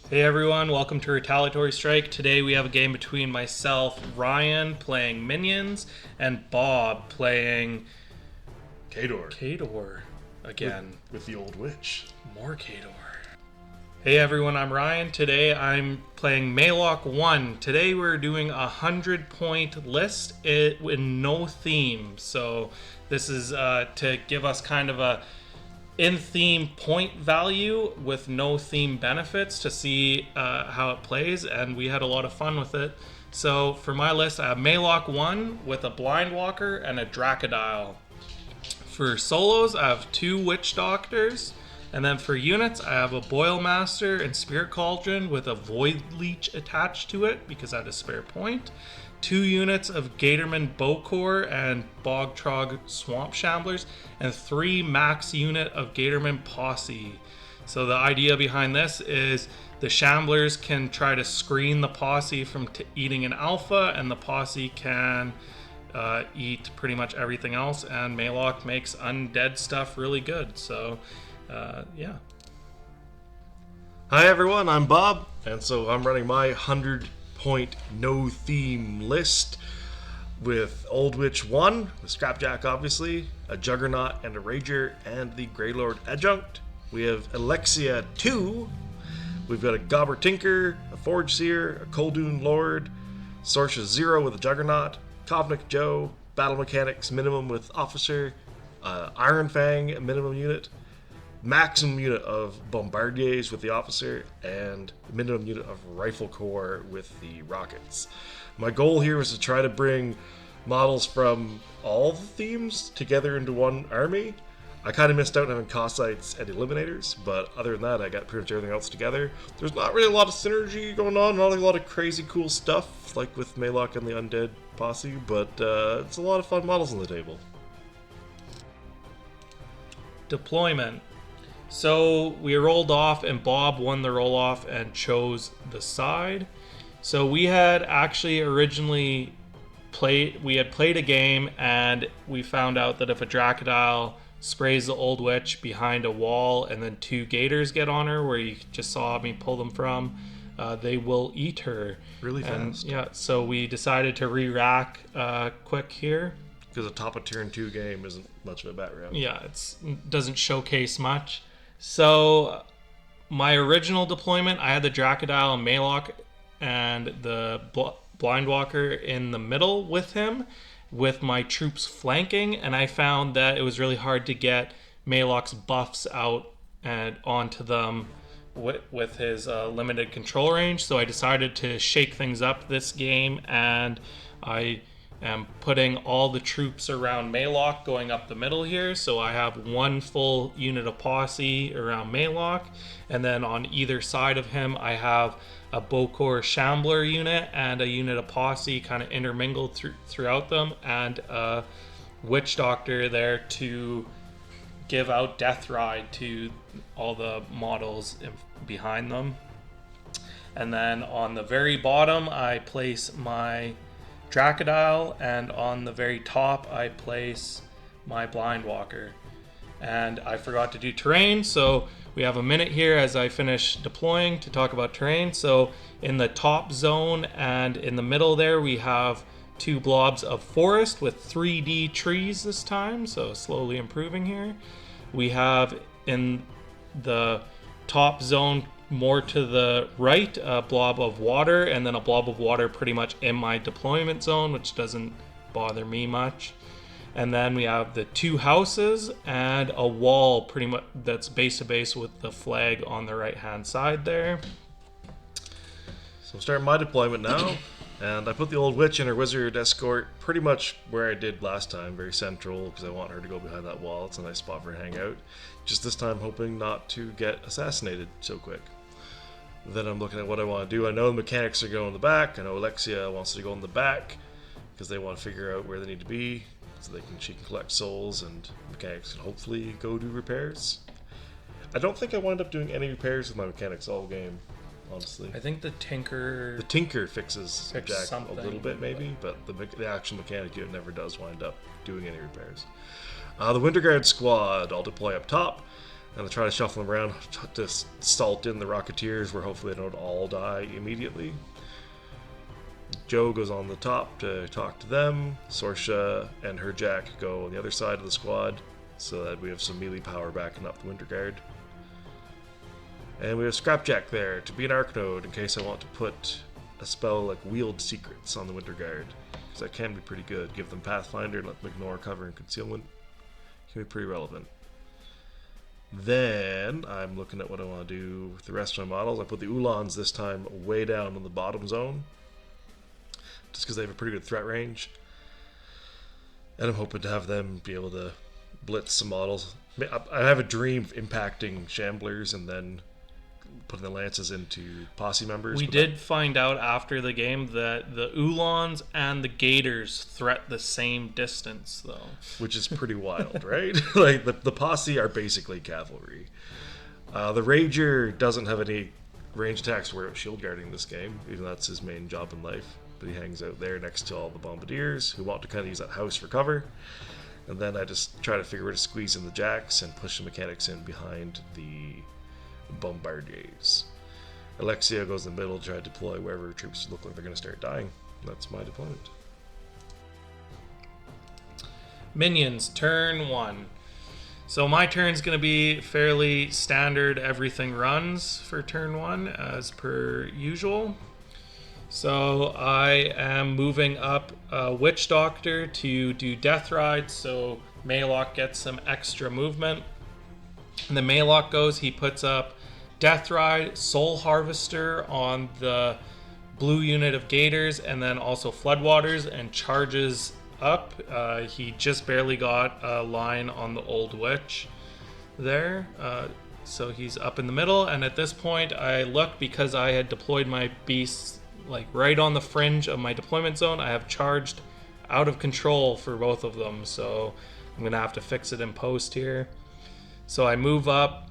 Hey everyone, welcome to Retaliatory Strike. Today we have a game between myself, Ryan, playing Minions, and Bob playing Khador. Again. With the Old Witch. More Khador. Hey everyone, I'm Ryan. Today I'm playing Maelok 1. Today we're doing a 100-point list with no theme. So this is to give us kind of a in-theme point value with no theme benefits to see how it plays, and we had a lot of fun with it. So for my list, I have Maelok 1 with a Blind Walker and a Dracodile. For solos, I have 2 Witch Doctors, and then for units, I have a Boilmaster and Spirit Cauldron with a Void Leech attached to it because I had a spare point. 2 units of Gatorman Bokor and Bog Trog Swamp Shamblers, and 3 max unit of Gatorman Posse. So the idea behind this is the Shamblers can try to screen the Posse from eating an alpha, and the Posse can eat pretty much everything else, and Maelok makes undead stuff really good. So, yeah. Hi everyone, I'm Bob, and so I'm running my 100-point no-theme list with Old Witch 1, with Scrapjack obviously, a Juggernaut and a Rager, and the Greylord Ajunct. We have Alexia 2, we've got a Gobber Tinker, a Forge Seer, a Koldun Lord, Sorcerer 0 with a Juggernaut, Kovnik Joe, Battle Mechaniks minimum with Officer, Iron Fang minimum unit, maximum unit of Bombardiers with the Officer, and minimum unit of Rifle Corps with the Rockets. My goal here was to try to bring models from all the themes together into one army. I kind of missed out on having Cossacks and Eliminators, but other than that, I got pretty much everything else together. There's not really a lot of synergy going on, not a lot of crazy cool stuff, like with Maelok and the Undead Posse, but it's a lot of fun models on the table. Deployment. So we rolled off, and Bob won the roll off and chose the side. So we had actually originally played a game, and we found out that if a Dracodile sprays the Old Witch behind a wall and then 2 Gators get on her, where you just saw me pull them from, they will eat her. Really fast. Yeah, so we decided to re-rack quick here. Because a top of turn 2 game isn't much of a BatRep. Yeah, it doesn't showcase much. So my original deployment, I had the Dracodile and Maelok and the Blind Walker in the middle with him, with my troops flanking, and I found that it was really hard to get Maelok's buffs out and onto them with his limited control range. So I decided to shake things up this game, and I am putting all the troops around Maelok going up the middle here. So I have 1 full unit of Posse around Maelok, and then on either side of him I have a Bokor Shambler unit and a unit of Posse kind of intermingled throughout them, and a Witch Doctor there to give out Death Ride to all the models behind them. And then on the very bottom I place my Dracodile, and on the very top I place my Blind Walker. And I forgot to do terrain, so we have a minute here as I finish deploying to talk about terrain. So in the top zone and in the middle there we have 2 blobs of forest with 3D trees this time, so slowly improving here. We have in the top zone more to the right a blob of water, and then a blob of water pretty much in my deployment zone, which doesn't bother me much. And then we have the 2 houses and a wall pretty much that's base to base with the flag on the right hand side there. So I'm starting my deployment now, and I put the Old Witch and her Wizard Escort pretty much where I did last time, very central, because I want her to go behind that wall. It's a nice spot for her to hang out. Just this time hoping not to get assassinated so quick. Then I'm looking at what I want to do. I know the Mechaniks are going in the back. I know Alexia wants to go in the back because they want to figure out where they need to be, so she can collect souls, and Mechaniks can hopefully go do repairs. I don't think I wound up doing any repairs with my Mechaniks all game, honestly. I think the Tinker fixes Jack a little bit maybe, but the actual mechanic unit never does wind up doing any repairs. The Winterguard squad, I'll deploy up top. And I try to shuffle them around to salt in the Rocketeers, where hopefully they don't all die immediately. Joe goes on the top to talk to them. Sorsha and her Jack go on the other side of the squad, so that we have some melee power backing up the Winterguard. And we have Scrapjack there to be an Arc Node in case I want to put a spell like Wield Secrets on the Winterguard, because that can be pretty good. Give them Pathfinder and let them ignore cover and concealment. Can be pretty relevant. Then I'm looking at what I want to do with the rest of my models. I put the Uhlans this time way down in the bottom zone, just because they have a pretty good threat range. And I'm hoping to have them be able to blitz some models. I have a dream of impacting Shamblers and then putting the Lances into Posse members. We did find out after the game that the Uhlans and the Gators threat the same distance, though. Which is pretty wild, right? Like, the Posse are basically cavalry. The Rager doesn't have any range attacks where shield guarding this game, even though that's his main job in life. But he hangs out there next to all the Bombardiers, who want to kind of use that house for cover. And then I just try to figure out how to squeeze in the Jacks and push the Mechaniks in behind the Bombardiers. Alexia goes in the middle to try to deploy wherever troops look like they're going to start dying. That's my deployment. Minions, turn 1. So my turn's going to be fairly standard. Everything runs for turn 1 as per usual. So I am moving up Witch Doctor to do Death Ride, so Maelok gets some extra movement. And the Maelok goes, he puts up Death Ride, Soul Harvester on the blue unit of Gators, and then also Floodwaters, and charges up. He just barely got a line on the Old Witch there. So he's up in the middle, and at this point I look, because I had deployed my beasts like right on the fringe of my deployment zone, I have charged out of control for both of them, so I'm gonna have to fix it in post here. So I move up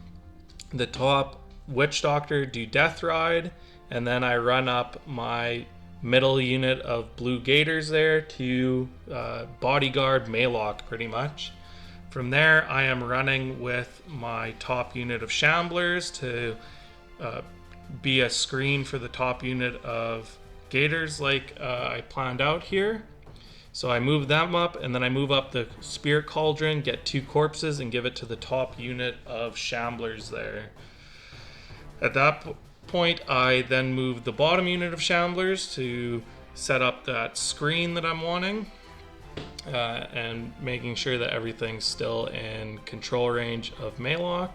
the top Witch Doctor, do Death Ride, and then I run up my middle unit of blue Gators there to bodyguard Maelok pretty much. From there I am running with my top unit of Shamblers to be a screen for the top unit of Gators like I planned out here. So I move them up, and then I move up the Spirit Cauldron, get 2 corpses, and give it to the top unit of Shamblers there. At that point, I then move the bottom unit of Shamblers to set up that screen that I'm wanting, and making sure that everything's still in control range of Maelok.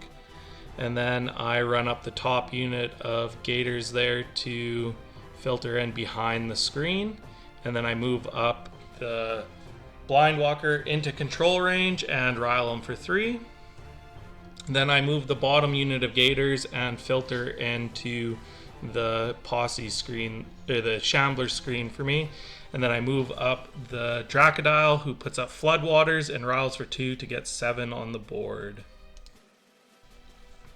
And then I run up the top unit of Gators there to filter in behind the screen, and then I move up the Blind Walker into control range and rile him for 3. Then I move the bottom unit of Gators and filter into the Posse screen, or the Shambler screen for me. And then I move up the Dracodile, who puts up Floodwaters and riles for 2 to get 7 on the board.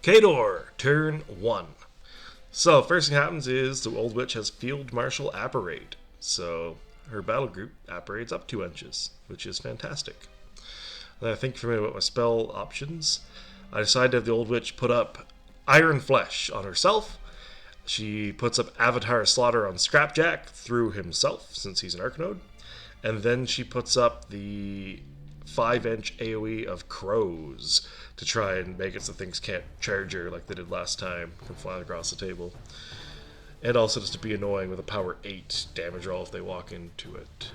Khador, turn 1. So, first thing happens is the Old Witch has Field Marshal Apparate. So, her battle group apparates up 2 inches, which is fantastic. And I think for me about my spell options, I decided to have the Old Witch put up Iron Flesh on herself. She puts up Avatar Slaughter on Scrapjack through himself, since he's an Arc Node. And then she puts up the 5-inch AoE of Crows to try and make it so things can't charge her like they did last time, from flying across the table. And also just to be annoying with a power 8 damage roll if they walk into it.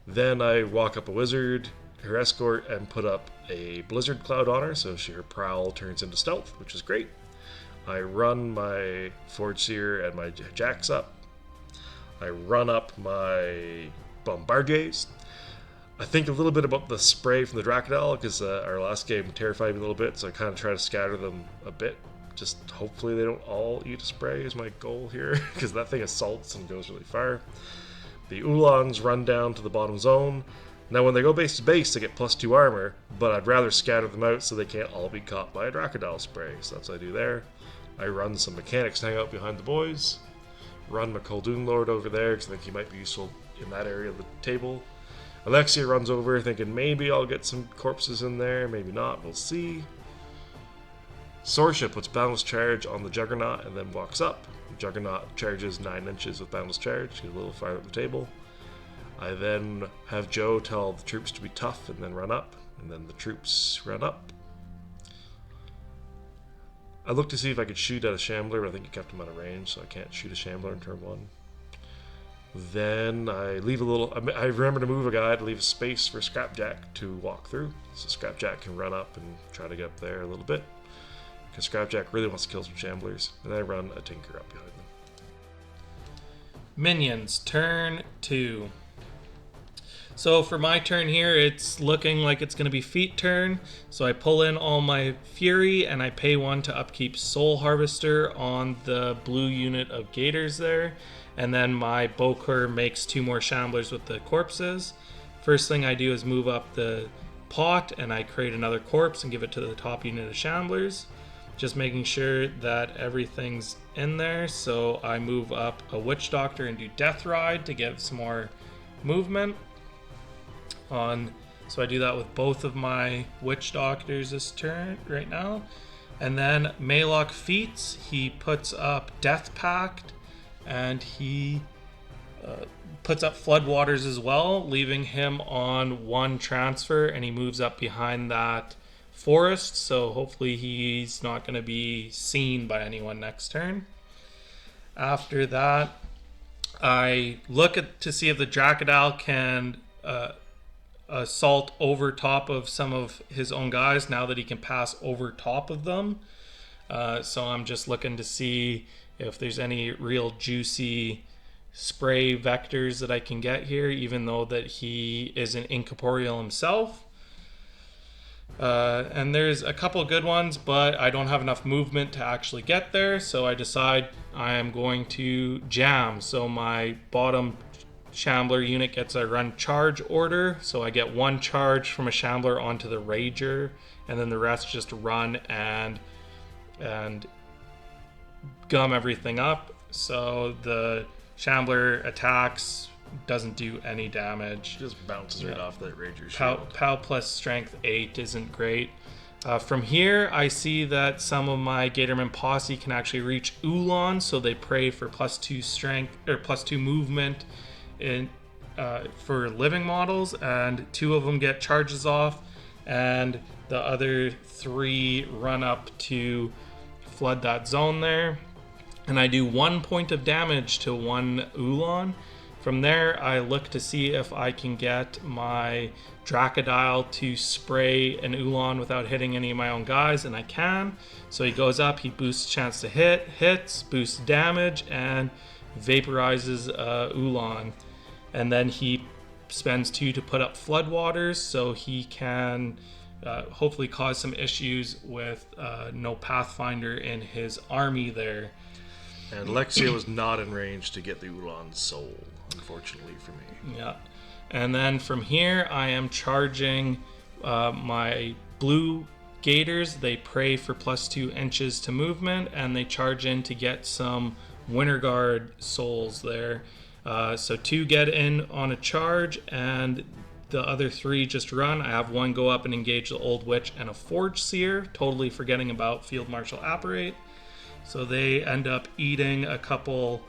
Then I walk up a wizard, her escort, and put up a blizzard cloud on her, so her prowl turns into stealth, which is great. I run my Forge Seer and my Jacks up. I run up my Bombardiers. I think a little bit about the spray from the Dracodile, because our last game terrified me a little bit, so I kind of try to scatter them a bit. Just hopefully they don't all eat a spray is my goal here, because that thing assaults and goes really far. The Uhlans run down to the bottom zone. Now when they go base to base, they get +2 armor, but I'd rather scatter them out so they can't all be caught by a Dracodile spray, so that's what I do there. I run some Mechaniks to hang out behind the boys. Run my Koldun Lord over there, because I think he might be useful in that area of the table. Alexia runs over thinking maybe I'll get some corpses in there, maybe not, we'll see. Sorsha puts Boundless Charge on the Juggernaut and then walks up. The Juggernaut charges 9 inches with Boundless Charge, get a little farther up the table. I then have Joe tell the troops to be tough and then run up, and then the troops run up. I looked to see if I could shoot at a Shambler, but I think he kept him out of range, so I can't shoot a Shambler in turn 1. Then I leave a little... I remember to move a guy to leave a space for Scrapjack to walk through, so Scrapjack can run up and try to get up there a little bit, because Scrapjack really wants to kill some Shamblers, and then I run a Tinker up behind them. Minions, turn 2. So for my turn here, it's looking like it's going to be feet turn. So I pull in all my Fury and I pay 1 to upkeep Soul Harvester on the blue unit of Gators there. And then my Bokor makes 2 more Shamblers with the corpses. First thing I do is move up the pot and I create another corpse and give it to the top unit of Shamblers. Just making sure that everything's in there. So I move up a Witch Doctor and do Death Ride to get some more movement. So I do that with both of my Witch Doctors this turn right now. And then Maelok feats, he puts up Death Pact and he puts up Floodwaters as well, leaving him on 1 transfer, and he moves up behind that forest, so hopefully he's not going to be seen by anyone next turn. After that, I look to see if the Dracodile can assault over top of some of his own guys now that he can pass over top of them. So I'm just looking to see if there's any real juicy spray vectors that I can get here, even though that he is an incorporeal himself. And there's a couple good ones, but I don't have enough movement to actually get there, so I decide I am going to jam. So my bottom Shambler unit gets a run charge order, so I get 1 charge from a Shambler onto the Rager, and then the rest just run and gum everything up. So the Shambler attacks, doesn't do any damage. Just bounces right off that Rager shield. POW plus strength 8 isn't great. From here, I see that some of my Gatorman Posse can actually reach Uhlans, so they pray for +2 strength or +2 movement for living models, and 2 of them get charges off, and the other 3 run up to flood that zone there. And I do 1 point of damage to 1 Uhlan. From there, I look to see if I can get my Dracodile to spray an Uhlans without hitting any of my own guys, and I can. So he goes up, he boosts chance to hit, hits, boosts damage, and vaporizes Uhlans. And then he spends 2 to put up Floodwaters, so he can hopefully cause some issues with no Pathfinder in his army there. And Alexia was not in range to get the Uhlans soul, unfortunately for me. Yeah. And then from here, I am charging my blue Gators. They pray for +2 inches to movement, and they charge in to get some Winterguard souls there. So 2 get in on a charge, and the other 3 just run. I have 1 go up and engage the Old Witch and a Forge Seer, totally forgetting about Field Marshal Apparate. So they end up eating a couple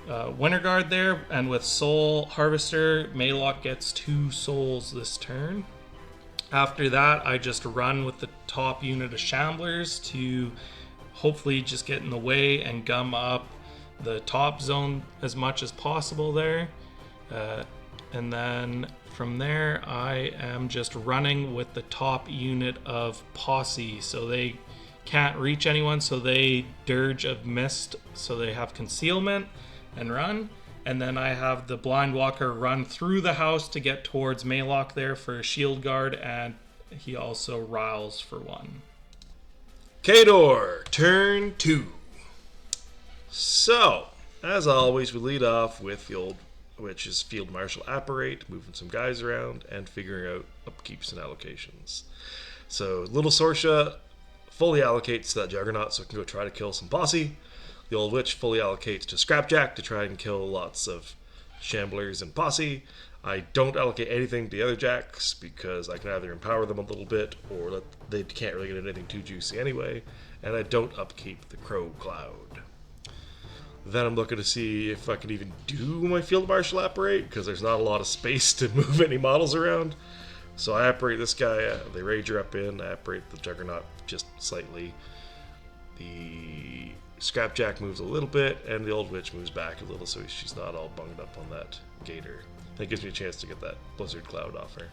Winterguard there, and with Soul Harvester, Maelok gets 2 souls this turn. After that, I just run with the top unit of Shamblers to hopefully just get in the way and gum up the top zone as much as possible there. And then from there, I am just running with the top unit of Posse. So they can't reach anyone, so they Dirge of Mist, so they have concealment and run. And then I have the Blind Walker run through the house to get towards Maelok there for a shield guard, and he also riles for 1. Khador, turn 2. So, as always, we lead off with the Old Witch's Field Marshal Apparate, moving some guys around and figuring out upkeeps and allocations. So, Little Sorsha fully allocates to that Juggernaut so it can go try to kill some Posse. The Old Witch fully allocates to Scrapjack to try and kill lots of Shamblers and Posse. I don't allocate anything to the other Jacks because I can either empower them a little bit or they can't really get anything too juicy anyway. and I don't upkeep the Crow Cloud. Then I'm looking to see if I can even do my Field Marshal Apparate, because there's not a lot of space to move any models around. So I apparate this guy, the Rager up in, I apparate the Juggernaut just slightly. The Scrapjack moves a little bit, and the Old Witch moves back a little so she's not all bunged up on that Gator. That gives me a chance to get that Blizzard Cloud off her,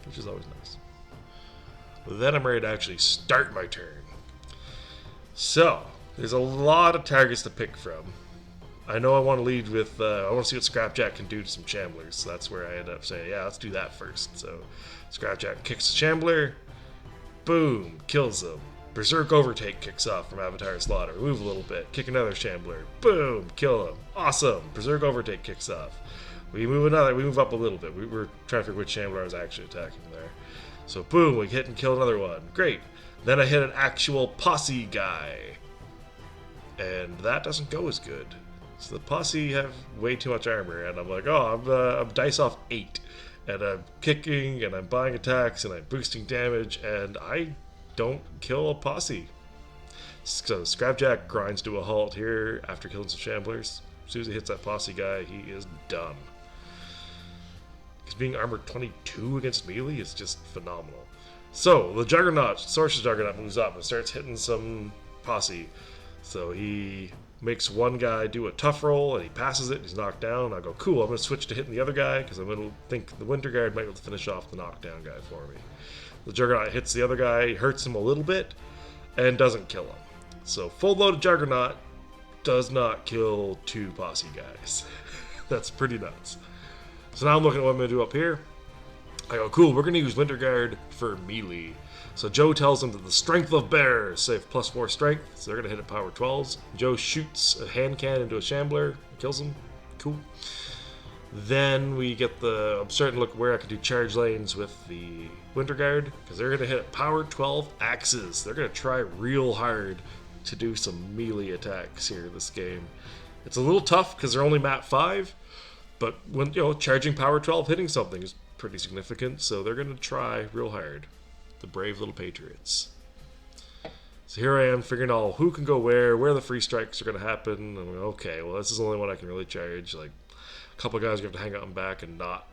which is always nice. Then I'm ready to actually start my turn. So, there's a lot of targets to pick from. I know I want to lead with, I want to see what Scrapjack can do to some Shamblers, so that's where I end up saying, yeah, let's do that first. So, Scrapjack kicks the Shambler, boom, kills them. Berserk Overtake kicks off from Avatar Slaughter, move a little bit, kick another Shambler, boom, kill him, awesome. Berserk Overtake kicks off. We move up a little bit. We were trying to figure which Shambler I was actually attacking there. So, boom, we hit and kill another one, great. Then I hit an actual Posse guy, and that doesn't go as good. So the Posse have way too much armor, and I'm like, oh, I'm dice off 8, and I'm kicking, and I'm buying attacks, and I'm boosting damage, and I don't kill a Posse. So Scrapjack grinds to a halt here after killing some Shamblers. As soon as he hits that Posse guy, he is done. Because being armored 22 against melee is just phenomenal. So the Juggernaut, Sorcerer's Juggernaut moves up and starts hitting some Posse. So he makes one guy do a tough roll, and he passes it, and he's knocked down. I go, cool, I'm going to switch to hitting the other guy, because I'm going to think the Winterguard might be able to finish off the knockdown guy for me. The Juggernaut hits the other guy, hurts him a little bit, and doesn't kill him. So full loaded Juggernaut does not kill 2 Posse guys. That's pretty nuts. So now I'm looking at what I'm going to do up here. I go, cool, we're going to use Winterguard for melee. So Joe tells him that the strength of bears save +4 strength, so they're going to hit at power 12s. Joe shoots a hand cannon into a Shambler, kills him. Cool. Then we get I'm starting to look where I can do charge lanes with the Winterguard, because they're going to hit at power 12 axes. They're going to try real hard to do some melee attacks here in this game. It's a little tough because they're only map 5, but when charging power 12 hitting something is pretty significant, so they're going to try real hard. The brave little patriots. So here I am figuring out who can go where the free strikes are going to happen. And I'm like, okay, well, this is the only one I can really charge. Like, a couple of guys are going to have to hang out and back and not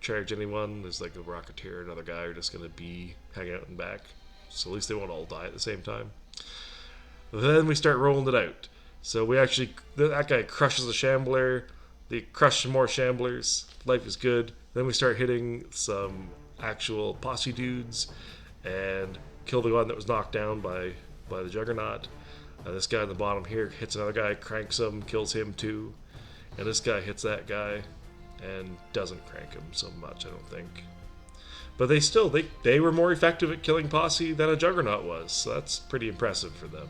charge anyone. There's like a Rocketeer, another guy who are just going to be hanging out and back. So at least they won't all die at the same time. Then we start rolling it out. So we actually, that guy crushes a Shambler. They crush some more Shamblers. Life is good. Then we start hitting some actual Posse dudes and kill the one that was knocked down by the Juggernaut. This guy in the bottom here hits another guy, cranks him, kills him too. And this guy hits that guy and doesn't crank him so much, I don't think. But they were more effective at killing Posse than a Juggernaut was, so that's pretty impressive for them.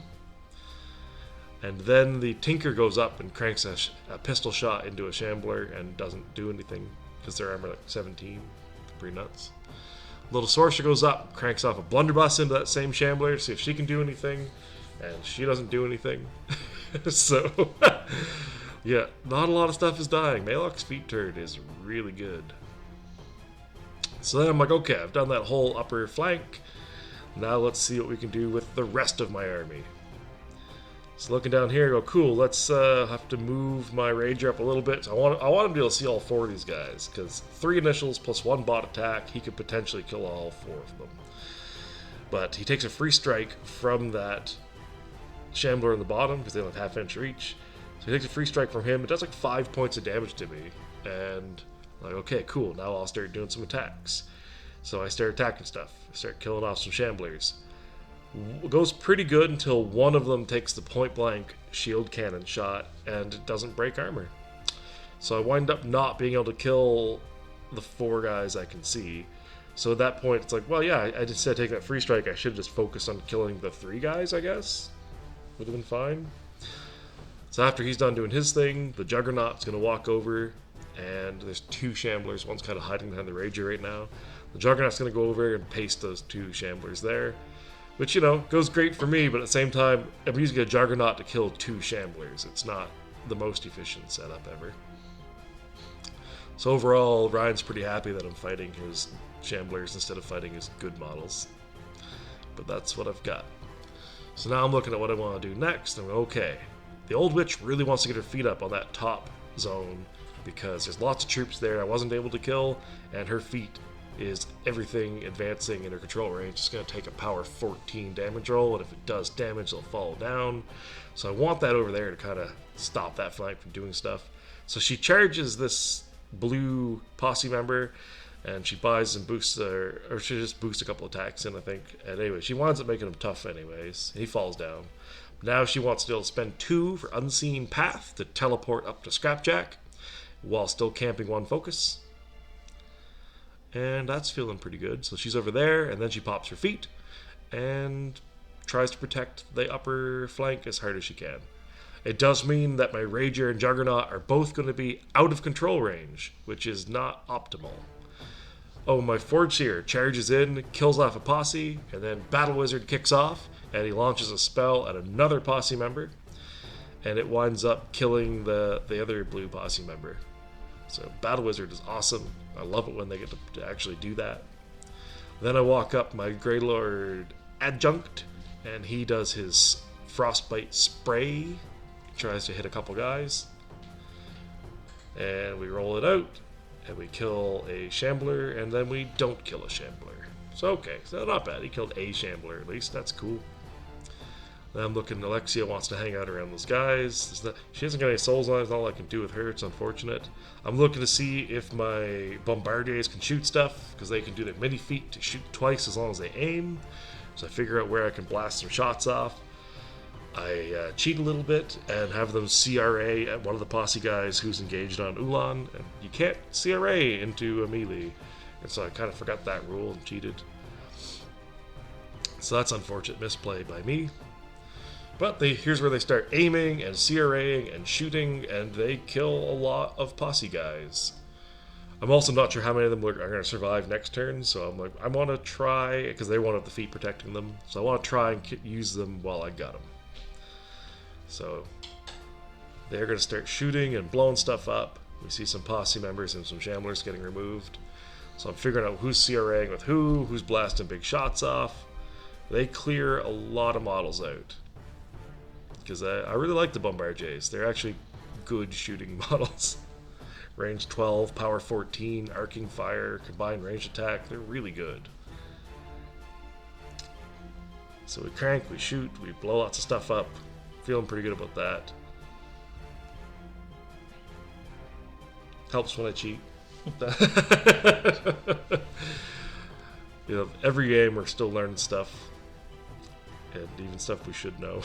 And then the Tinker goes up and cranks a pistol shot into a Shambler and doesn't do anything because their armor like 17. Pretty nuts. Little Sorcerer goes up, cranks off a blunderbuss into that same Shambler to see if she can do anything, and she doesn't do anything. So, yeah, not a lot of stuff is dying. Maelok's feet turn is really good. So then I'm like, okay, I've done that whole upper flank. Now let's see what we can do with the rest of my army. So looking down here, I go, cool, let's have to move my Ranger up a little bit. So I want him to be able to see all 4 of these guys, because 3 initials plus 1 bot attack, he could potentially kill all 4 of them. But he takes a free strike from that Shambler in the bottom, because they only have half-inch reach. So he takes a free strike from him. It does like 5 points of damage to me. And I'm like, okay, cool, now I'll start doing some attacks. So I start attacking stuff. I start killing off some Shamblers. It goes pretty good until one of them takes the point-blank shield cannon shot and it doesn't break armor. So I wind up not being able to kill the 4 guys I can see. So at that point, it's like, well, yeah, I just said taking that free strike, I should have just focused on killing the 3 guys, I guess. Would have been fine. So after he's done doing his thing, the Juggernaut's going to walk over, and there's 2 Shamblers. One's kind of hiding behind the Rager right now. The Juggernaut's going to go over and paste those 2 Shamblers there. Which, goes great for me, but at the same time, I'm using a Juggernaut to kill 2 Shamblers. It's not the most efficient setup ever. So overall, Ryan's pretty happy that I'm fighting his Shamblers instead of fighting his good models. But that's what I've got. So now I'm looking at what I want to do next. I'm okay. The Old Witch really wants to get her feet up on that top zone because there's lots of troops there I wasn't able to kill, and her feet is everything advancing in her control range. It's going to take a power 14 damage roll, and if it does damage, it'll fall down. So I want that over there to kind of stop that flank from doing stuff. So she charges this blue posse member, and she buys and boosts her, or she just boosts a couple attacks in, I think. And anyway, she winds up making him tough anyways. He falls down. Now she wants to spend 2 for Unseen Path to teleport up to Scrapjack while still camping 1 focus. And that's feeling pretty good. So she's over there, and then she pops her feet and tries to protect the upper flank as hard as she can. It does mean that my Rager and Juggernaut are both going to be out of control range, which is not optimal. Oh, my Forge Seer charges in, kills off a posse, and then Battle Wizard kicks off, and he launches a spell at another posse member, and it winds up killing the other blue posse member. So Battle Wizard is awesome. I love it when they get to actually do that. Then I walk up my Greylord Ajunct, and he does his Frostbite Spray. Tries to hit a couple guys. And we roll it out, and we kill a Shambler, and then we don't kill a Shambler. So okay, so not bad. He killed a Shambler at least. That's cool. Then I'm looking, Alexia wants to hang out around those guys. She hasn't got any souls on it. There's not all I can do with her. It's unfortunate. I'm looking to see if my Bombardiers can shoot stuff, because they can do their mini feat to shoot twice as long as they aim. So I figure out where I can blast some shots off. I cheat a little bit and have them CRA at one of the posse guys who's engaged on Uhlans, and you can't CRA into a melee. And so I kind of forgot that rule and cheated. So that's unfortunate misplay by me. But here's where they start aiming and CRAing and shooting, and they kill a lot of posse guys. I'm also not sure how many of them are going to survive next turn, so I'm like, I want to try, because they won't have the feet protecting them, so I want to try and use them while I got them. So they're going to start shooting and blowing stuff up. We see some posse members and some Shamblers getting removed. So I'm figuring out who's CRAing with who's blasting big shots off. They clear a lot of models out, because I really like the Bombardiers. They're actually good shooting models. Range 12, power 14, arcing fire, combined range attack. They're really good. So we crank, we shoot, we blow lots of stuff up. Feeling pretty good about that. Helps when I cheat. You know, every game we're still learning stuff, and even stuff we should know.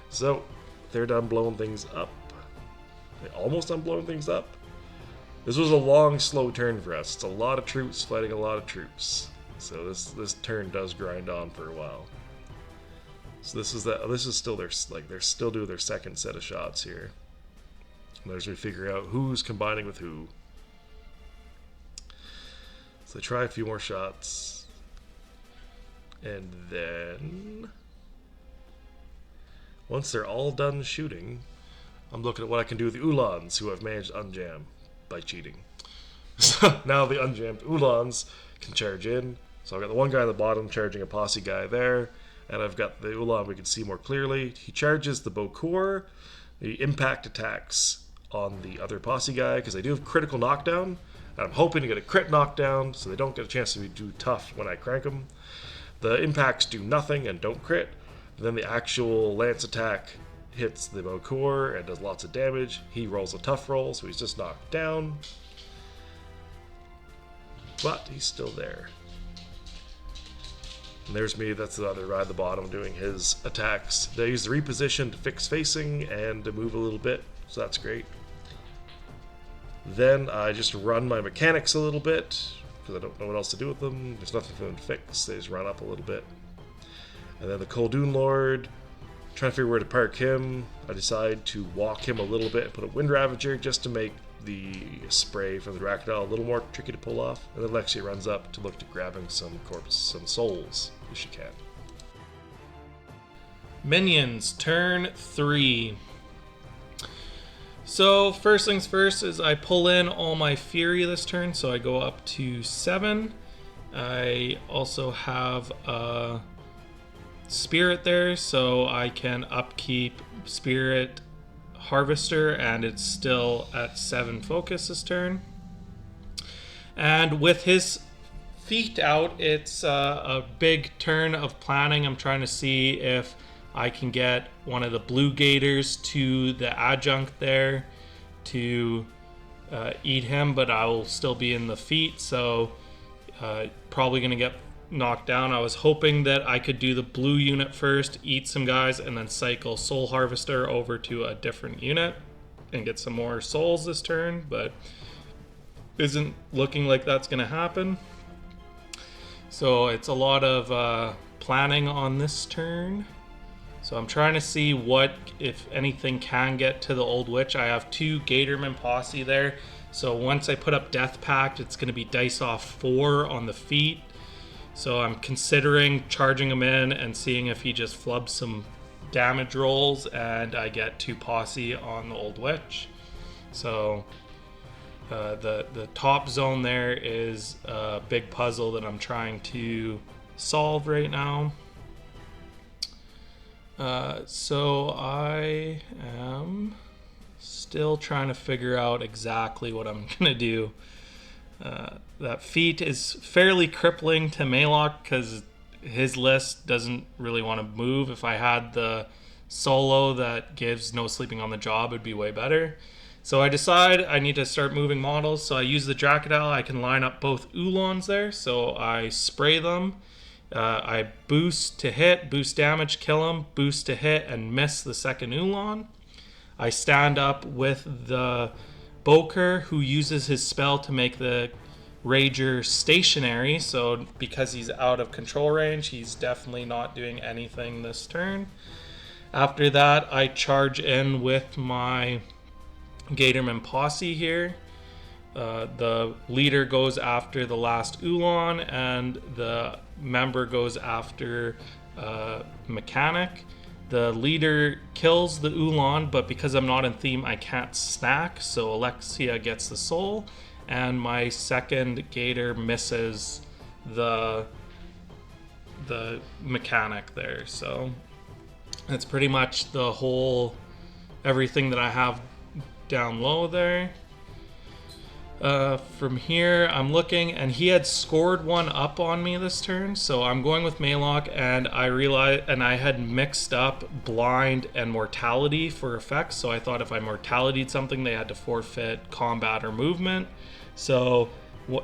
So they're done blowing things up. They almost done blowing things up. This was a long, slow turn for us. It's a lot of troops fighting a lot of troops. So this turn does grind on for a while. So this is still their, like, they're still doing their second set of shots here. And as we figure out who's combining with who. So they try a few more shots. And then once they're all done shooting, I'm looking at what I can do with the Uhlans, who I've managed to unjam by cheating. So now the unjammed Uhlans can charge in. So I've got the one guy on the bottom charging a posse guy there, and I've got the Uhlans we can see more clearly. He charges the Bokor. The impact attacks on the other posse guy, because they do have critical knockdown, and I'm hoping to get a crit knockdown so they don't get a chance to do tough when I crank them. The impacts do nothing and don't crit. And then the actual lance attack hits the Bokor and does lots of damage. He rolls a tough roll, so he's just knocked down. But he's still there. And there's me, that's the other guy at the bottom doing his attacks. They use the reposition to fix facing and to move a little bit, so that's great. Then I just run my Mechaniks a little bit, because I don't know what else to do with them. There's nothing for them to fix, they just run up a little bit. And then the Koldun Lord, trying to figure where to park him. I decide to walk him a little bit and put a Wind Ravager just to make the spray from the Dracodile a little more tricky to pull off. And then Alexia runs up to look to grabbing some souls, if she can. Minions, turn 3. So first things first is I pull in all my Fury this turn, so I go up to 7. I also have Spirit there, so I can upkeep Spirit Harvester, and it's still at 7 focus this turn. And with his feet out, it's a big turn of planning. I'm trying to see if I can get one of the blue gators to the adjunct there to eat him, but I will still be in the feet, so probably going to get knocked down. I was hoping that I could do the blue unit first, eat some guys, and then cycle Soul Harvester over to a different unit and get some more souls this turn, but isn't looking like that's going to happen. So it's a lot of planning on this turn. So I'm trying to see what, if anything, can get to the Old Witch. I have 2 Gatorman Posse there. So once I put up Death Pact, it's going to be dice off 4 on the feet. So I'm considering charging him in and seeing if he just flubs some damage rolls and I get 2 Posse on the Old Witch. So the top zone there is a big puzzle that I'm trying to solve right now. So I am still trying to figure out exactly what I'm gonna do. That feat is fairly crippling to Maelok because his list doesn't really want to move. If I had the solo that gives no sleeping on the job, it'd be way better. So I decide I need to start moving models. So I use the Dracodile. I can line up both Uhlans there. So I spray them. I boost to hit, boost damage, kill him, boost to hit, and miss the second Uhlans. I stand up with the Bokor, who uses his spell to make the Rager stationary. So because he's out of control range, he's definitely not doing anything this turn. After that, I charge in with my Gatorman Posse here. The leader goes after the last Uhlans, and the member goes after Mechanik. The leader kills the Uhlans, but because I'm not in theme, I can't snack, so Alexia gets the soul, and my second Gator misses the Mechanik there. So that's pretty much the whole, everything that I have down low there. From here, I'm looking, and he had scored one up on me this turn, so I'm going with Maelok, and I realized, and I had mixed up blind and mortality for effects, so I thought if I mortality'd something, they had to forfeit combat or movement. So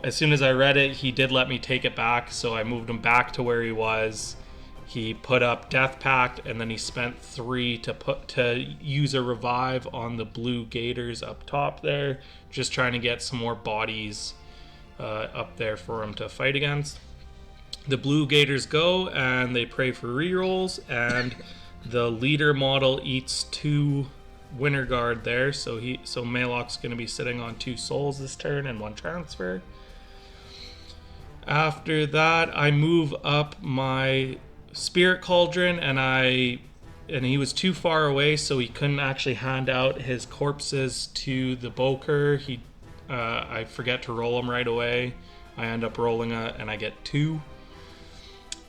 as soon as I read it, he did let me take it back, so I moved him back to where he was. He put up Death Pact, and then he spent 3 to use a revive on the blue Gators up top there, just trying to get some more bodies up there for him to fight against. The blue Gators go, and they pray for rerolls, and the leader model eats 2 Winterguard there, so Maelok's going to be sitting on 2 souls this turn and 1 transfer. After that, I move up my Spirit Cauldron, and he was too far away, so he couldn't actually hand out his corpses to the Bokor. I forget to roll them right away. I end up rolling and I get 2.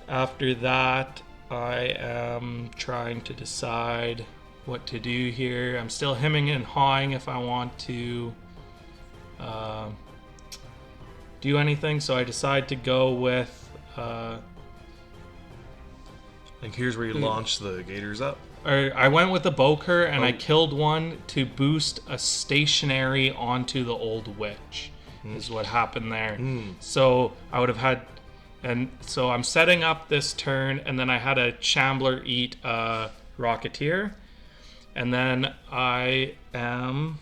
After that, I am trying to decide what to do here. I'm still hemming and hawing if I want to do anything, so I decide to go with And here's where you launch the Gators up. I went with the Bokor, and I killed one to boost a stationary onto the Old Witch, is what happened there. So I would have had, and so I'm setting up this turn, and then I had a Shambler eat a Rocketeer, and then I am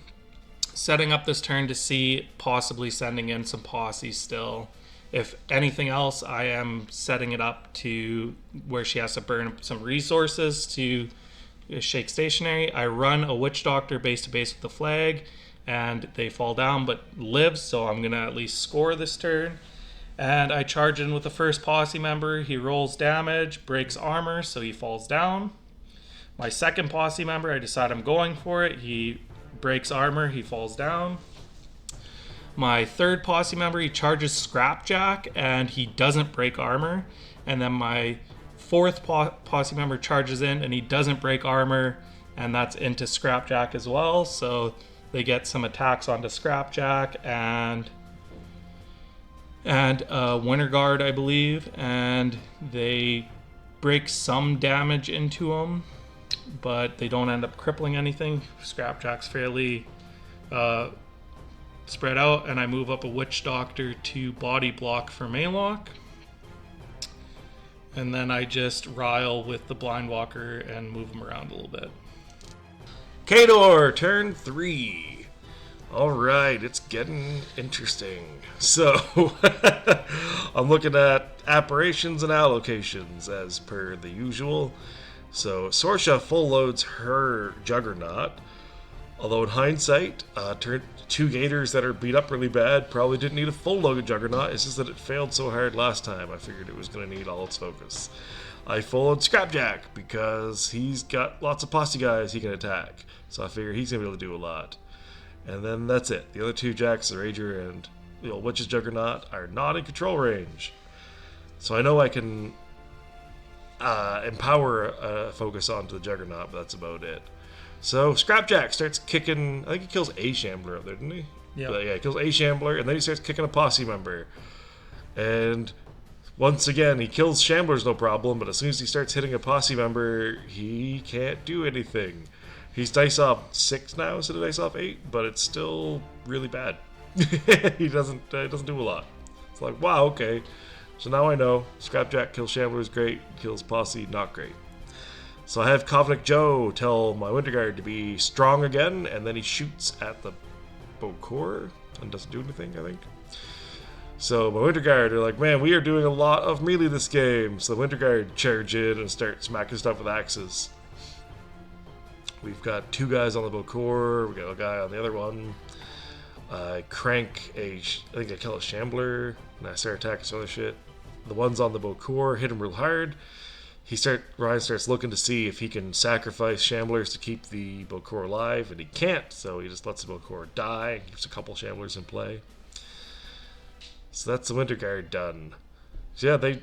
setting up this turn to see possibly sending in some Posse still. If anything else, I am setting it up to where she has to burn some resources to shake stationary. I run a Witch Doctor base to base with the flag, and they fall down but live, so I'm going to at least score this turn. And I charge in with the first Posse member. He rolls damage, breaks armor, so he falls down. My second Posse member, I decide I'm going for it. He breaks armor, he falls down. My third Posse member, he charges Scrapjack, and he doesn't break armor. And then my fourth posse member charges in, and he doesn't break armor, and that's into Scrapjack as well. So they get some attacks onto Scrapjack and Winterguard, I believe, and they break some damage into him, but they don't end up crippling anything. Scrapjack's fairly spread out, and I move up a Witch Doctor to body block for Maelok. And then I just rile with the Blind Walker and move him around a little bit. Khador, turn 3. Alright, it's getting interesting. So, I'm looking at apparitions and allocations as per the usual. So, Sorsha full loads her Juggernaut. Although in hindsight, two Gators that are beat up really bad probably didn't need a full load of Juggernaut. It's just that it failed so hard last time, I figured it was going to need all its focus. I full load Scrapjack because he's got lots of posse guys he can attack. So I figure he's going to be able to do a lot. And then that's it. The other two Jacks, the Rager and the Old Witch's Juggernaut, are not in control range. So I know I can empower a focus onto the Juggernaut, but that's about it. So Scrapjack starts kicking. I think he kills a Shambler up there, didn't he? Yeah. Yeah, he kills a Shambler, and then he starts kicking a posse member. And once again, he kills Shamblers no problem, but as soon as he starts hitting a posse member, he can't do anything. He's dice off 6 now instead of dice off 8, but it's still really bad. He doesn't do a lot. It's like, wow, okay. So now I know Scrapjack kills Shamblers great, kills posse not great. So I have Kovnik Joe tell my Winterguard to be strong again, and then he shoots at the Bokor and doesn't do anything, I think. So my Winterguard are like, man, we are doing a lot of melee this game. So the Winterguard charge in and start smacking stuff with axes. We've got 2 guys on the Bokor, we got a guy on the other one. I crank I think I kill a Shambler, and I start attacking some other shit. The ones on the Bokor hit him real hard. Ryan starts looking to see if he can sacrifice Shamblers to keep the Bokor alive, and he can't, so he just lets the Bokor die. Keeps a couple Shamblers in play. So that's the Winterguard done. So yeah, the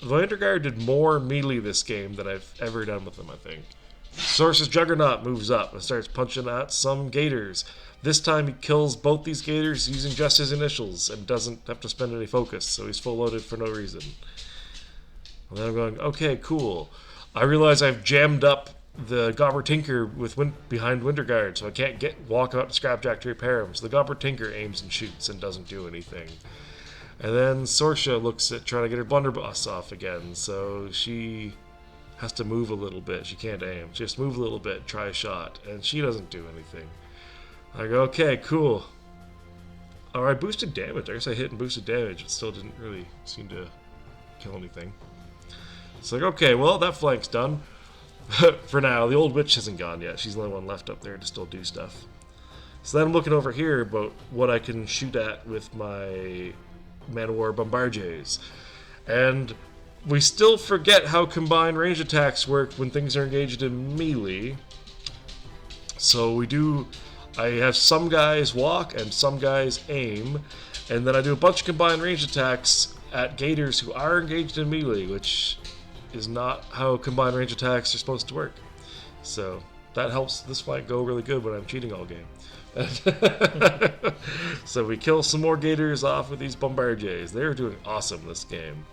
Winterguard did more melee this game than I've ever done with them, I think. Source's Juggernaut moves up and starts punching at some Gators. This time he kills both these Gators using just his initials and doesn't have to spend any focus, so he's full loaded for no reason. And then I'm going, okay, cool. I realize I've jammed up the Gobber Tinker behind Winterguard, so I can't walk up to Scrapjack to repair him. So the Gobber Tinker aims and shoots and doesn't do anything. And then Sorsha looks at trying to get her blunderbuss off again, so she has to move a little bit. She can't aim. Just move a little bit, try a shot, and she doesn't do anything. I go, okay, cool. Alright, boosted damage. I guess I hit and boosted damage. It still didn't really seem to kill anything. It's like, okay, well, that flank's done. For now, the Old Witch hasn't gone yet. She's the only one left up there to still do stuff. So then I'm looking over here about what I can shoot at with my War Bombardiers. And we still forget how combined range attacks work when things are engaged in melee. So I have some guys walk and some guys aim, and then I do a bunch of combined range attacks at Gators who are engaged in melee, which is not how combined range attacks are supposed to work. So that helps this fight go really good when I'm cheating all game. So we kill some more Gators off with these Bombardiers. They're doing awesome this game.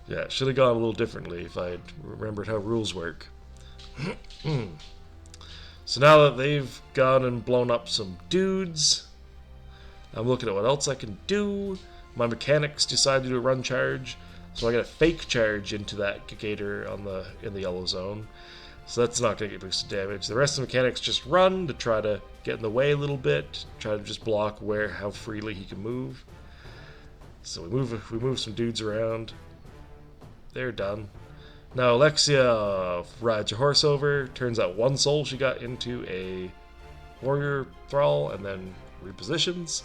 Yeah, it should have gone a little differently if I'd remembered how rules work. So now that they've gone and blown up some dudes, I'm looking at what else I can do. My Mechaniks decide to do a run charge, so I get a fake charge into that Gator in the yellow zone. So that's not going to get boosted damage. The rest of the Mechaniks just run to try to get in the way a little bit, try to just block how freely he can move. So we move some dudes around. They're done. Now Alexia rides her horse over. Turns out one soul she got into a warrior thrall and then repositions.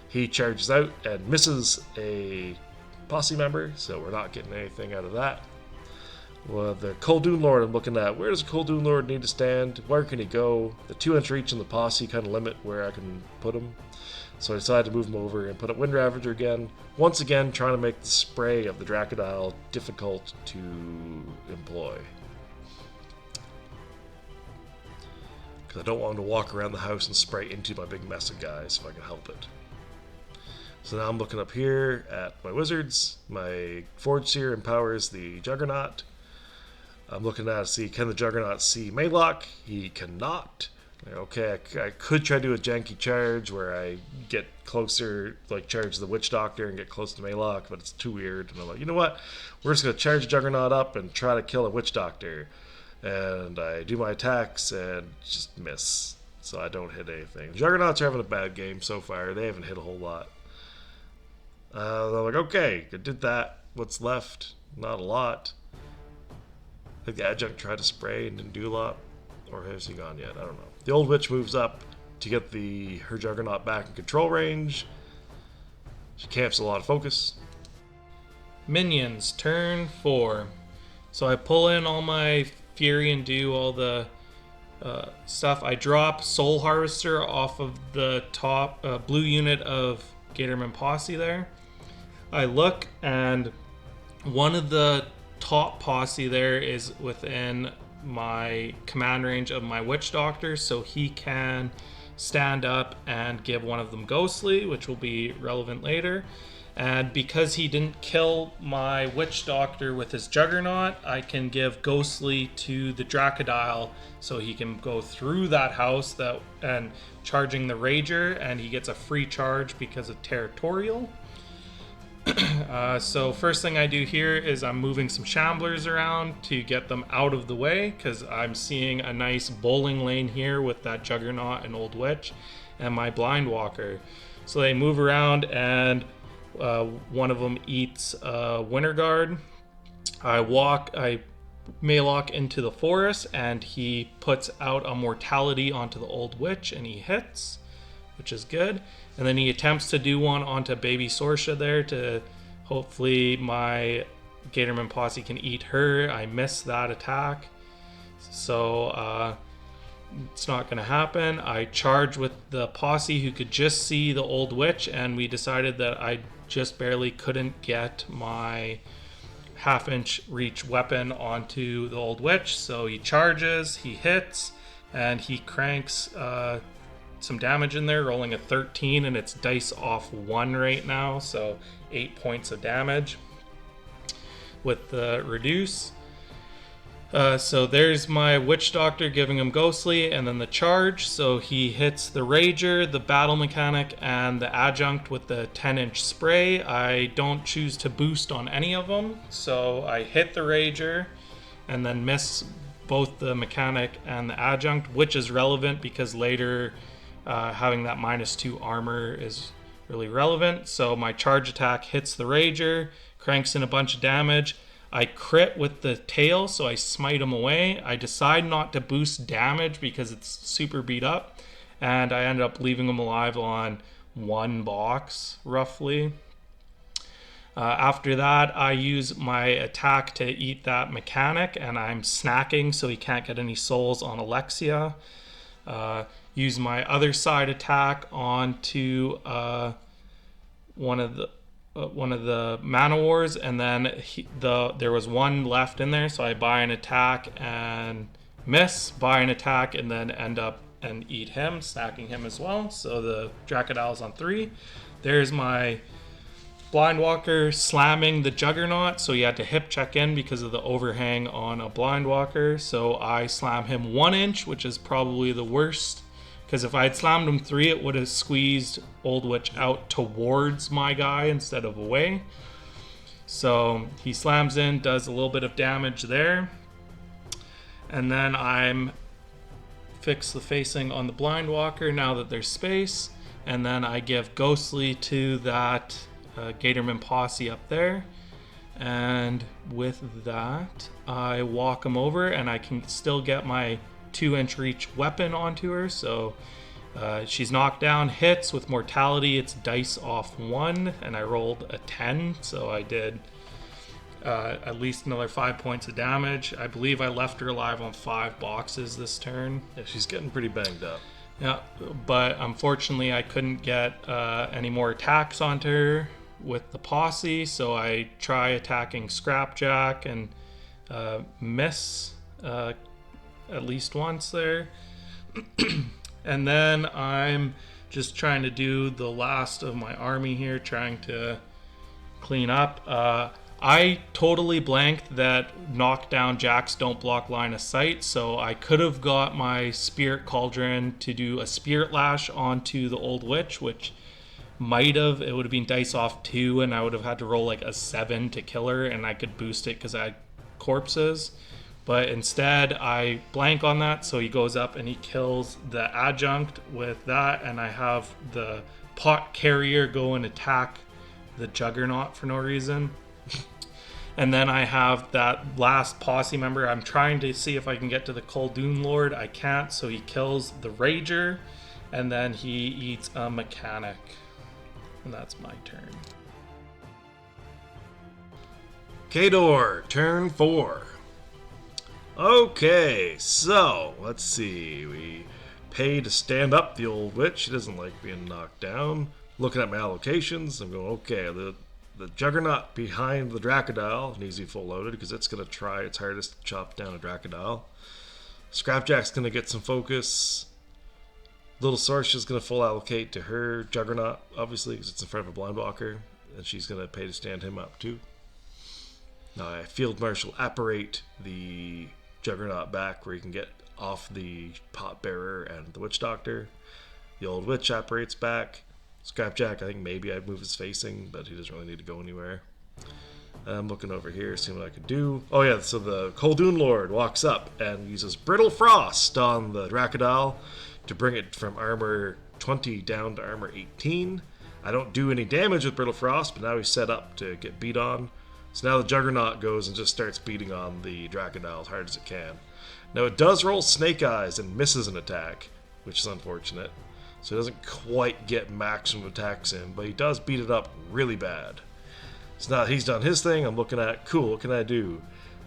He charges out and misses a posse member, so we're not getting anything out of that. Well, the Koldun Lord I'm looking at. Where does the Koldun Lord need to stand? Where can he go? The 2-inch reach in the posse kind of limit where I can put him. So I decided to move him over and put up Wind Ravager again. Once again, trying to make the spray of the Dracodile difficult to employ. Because I don't want him to walk around the house and spray into my big mess of guys if I can help it. So now I'm looking up here at my wizards. My Forge Seer empowers the Juggernaut. I'm looking at to see, can the Juggernaut see Maelok? He cannot. Okay, I could try to do a janky charge where I get closer, like charge the Witch Doctor and get close to Maelok, but it's too weird. And I'm like, you know what? We're just going to charge Juggernaut up and try to kill a Witch Doctor. And I do my attacks and just miss. So I don't hit anything. Juggernauts are having a bad game so far. They haven't hit a whole lot. I'm like, okay, I did that. What's left? Not a lot. I think the Adjunct tried to spray and didn't do a lot. Or has he gone yet? I don't know. The Old Witch moves up to get her Juggernaut back in control range. She camps a lot of focus. Minions, turn 4. So I pull in all my Fury and do all the stuff. I drop Soul Harvester off of the top blue unit of Gatorman Posse there. I look, and one of the top posse there is within my command range of my Witch Doctor, so he can stand up and give one of them Ghostly, which will be relevant later. And because he didn't kill my Witch Doctor with his Juggernaut, I can give Ghostly to the Dracodile so he can go through that house and charging the Rager, and he gets a free charge because of Territorial. So first thing I do here is I'm moving some Shamblers around to get them out of the way, because I'm seeing a nice bowling lane here with that Juggernaut and Old Witch and my Blind Walker. So they move around, and one of them eats Winterguard. I Maelok into the forest, and he puts out a mortality onto the Old Witch, and he hits, which is good. And then he attempts to do one onto Baby Sorsha there to hopefully my Gatorman Posse can eat her. I miss that attack, so it's not going to happen. I charge with the Posse who could just see the Old Witch, and we decided that I just barely couldn't get my half-inch reach weapon onto the Old Witch. So he charges, he hits, and he cranks some damage in there, rolling a 13, and it's dice off 1 right now, so 8 points of damage with the reduce. So there's my Witch Doctor giving him Ghostly, and then the charge. So he hits the Rager, the Battle Mechanic, and the Adjunct with the 10-inch spray. I don't choose to boost on any of them, so I hit the Rager and then miss both the Mechanic and the Adjunct, which is relevant because later having that -2 armor is really relevant. So my charge attack hits the Rager, cranks in a bunch of damage. I crit with the tail, so I smite him away. I decide not to boost damage because it's super beat up, and I end up leaving him alive on 1 box, roughly. After that, I use my attack to eat that Mechanic, and I'm snacking so he can't get any souls on Alexia. Use my other side attack onto one of the Mana Wars, and then there was one left in there, so I buy an attack and miss, buy an attack, and then end up and eat him, snacking him as well. So the Dracodile's on 3. There's my Blind Walker slamming the Juggernaut, so he had to hip check in because of the overhang on a Blind Walker. So I slam him 1 inch, which is probably the worst, because if I had slammed him 3, it would have squeezed Old Witch out towards my guy instead of away. So he slams in, does a little bit of damage there. And then I'm fix the facing on the Blind Walker now that there's space. And then I give Ghostly to that Gatorman Posse up there. And with that, I walk him over, and I can still get my 2-inch reach weapon onto her. So she's knocked down, hits with mortality. It's dice off 1, and I rolled a 10, so I did at least another 5 points of damage. I believe I left her alive on 5 boxes this turn. Yeah, she's getting pretty banged up. Yeah, but unfortunately I couldn't get any more attacks onto her with the posse, so I try attacking Scrapjack and miss at least once there. And then I'm just trying to do the last of my army here, trying to clean up. I totally blanked that knockdown jacks don't block line of sight, so I could have got my Spirit Cauldron to do a Spirit Lash onto the Old Witch, which might have, it would have been dice off 2, and I would have had to roll like a 7 to kill her, and I could boost it because I had corpses. But instead, I blank on that, so he goes up and he kills the Ajunct with that, and I have the Pot Carrier go and attack the Juggernaut for no reason. And then I have that last posse member. I'm trying to see if I can get to the Koldun Lord. I can't, so he kills the Rager, and then he eats a Mechanic. And that's my turn. Khador, turn 4. Okay, so let's see. We pay to stand up the Old Witch. She doesn't like being knocked down. Looking at my allocations, I'm going, okay, the Juggernaut behind the Dracodile needs to be full loaded because it's going to try its hardest to chop down a Dracodile. Scrapjack's going to get some focus. Little Sorcerer's going to full allocate to her Juggernaut, obviously, because it's in front of a blind walker, and she's going to pay to stand him up too. Now I Field Marshal apparate the Juggernaut back where you can get off the Pot Bearer and the Witch Doctor. The Old Witch apparates back. Scrapjack, I think maybe I'd move his facing, but he doesn't really need to go anywhere. I'm looking over here, seeing what I could do. Oh yeah, so the Koldun Lord walks up and uses Brittle Frost on the Dracodile to bring it from armor 20 down to armor 18. I don't do any damage with Brittle Frost, but now he's set up to get beat on. So now the Juggernaut goes and just starts beating on the Dracodile as hard as it can. Now it does roll Snake Eyes and misses an attack, which is unfortunate. So he doesn't quite get maximum attacks in, but he does beat it up really bad. So now he's done his thing, I'm looking at, cool, what can I do?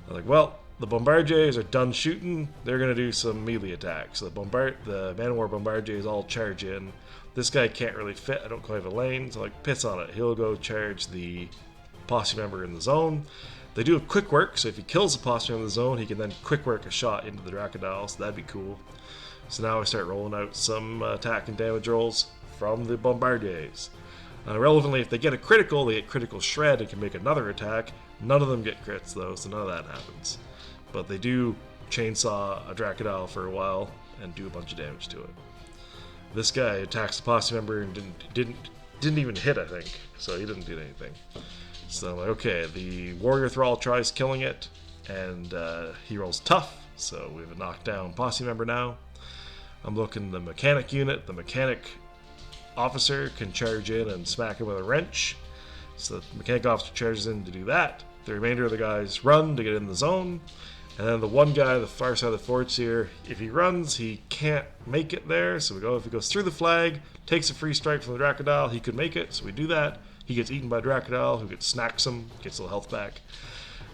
I'm like, well, the Bombardiers are done shooting, they're going to do some melee attacks. So the Man-O-War Bombardiers all charge in. This guy can't really fit, I don't quite have a lane, so like, piss on it. He'll go charge the posse member in the zone. They do a quick work, so if he kills the posse member in the zone, he can then quick work a shot into the Dracodile, so that'd be cool. So now I start rolling out some attack and damage rolls from the Bombardiers. Relevantly, if they get a critical, they get critical shred and can make another attack. None of them get crits though, so none of that happens. But they do chainsaw a Dracodile for a while and do a bunch of damage to it. This guy attacks the posse member and didn't even hit, I think, so he didn't do anything. So I'm like, okay, the Warrior Thrall tries killing it, and he rolls tough, so we have a knockdown posse member now. I'm looking at the Mechanic unit. The Mechanic officer can charge in and smack him with a wrench. So the Mechanic officer charges in to do that. The remainder of the guys run to get in the zone. And then the one guy, the far side of the forts here, if he runs, he can't make it there. So we go, if he goes through the flag, takes a free strike from the Dracodile, he could make it. So we do that. He gets eaten by Dracodile, who snacks him, gets a little health back.